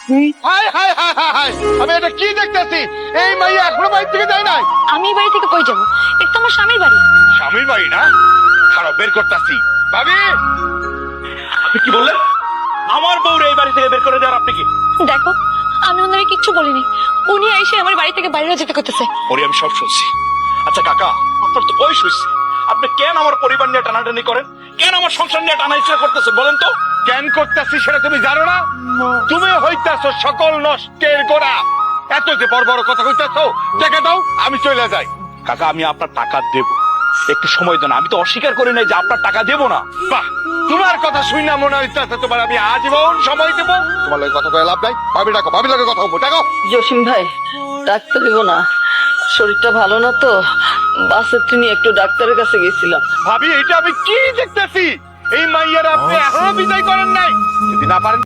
হায় হায় হায় হায় হায়, আমি এটা কি দেখতেছি? এই মাইয়া এখনো বাড়ি থেকে যায় নাই। আমি বাড়ি থেকে কই যাবো? এটা তো আমার স্বামীর বাড়ি। স্বামীর বাড়ি না? খারাপ বের করতেছি। ভাবি, আপনি কি বললেন? আমার বউরে এই বাড়ি থেকে বের করে দেওয়ার আপনি কি? দেখো, আমি ওনারে কিচ্ছু বলিনি। উনি এসে আমার বাড়ি থেকে বাইরে যেতে করতেছে। ওরে আমি সব শুনছি। আচ্ছা কাকা, আপনার তো বয়স হয়েছে, আপনি কেন আমার পরিবার নিয়ে টানাটানি করেন? কেন আমার সংসার নিয়ে টানা ইচ্ছা করতেছে বলেন তো? জ্ঞান করতেছি সেটা তুমি জানো না? তুমি হইতাছো সকল নষ্টের গোড়া। এত যে বড় বড় কথা কইতাছো, টাকা দাও, আমি চলে যাই। কাকা, আমি আপনার টাকা দেব, একটু সময় দেন। আমি তো অস্বীকার করি নাই যে আপনার টাকা দেব না। বাহ, তোমার কথা শুই না মনে হইতাছে তোমার আমি আজীবন সময় দেবো। তোমার লগে কথা কয়ে লাভ নাই। ভাবি ডাকো, ভাবি লগে কথা বলবো, ডাকো। জসিম ভাই, ডাক্তার দিব না, শরীরটা ভালো না তো, বাসের নিয়ে একটু ডাক্তারের কাছে গেছিলাম। ভাবি, এটা আমি কি দেখতেছি? এই মাইয়ার আপনি এখনো বিদায় করেন নাই। যদি না পারেন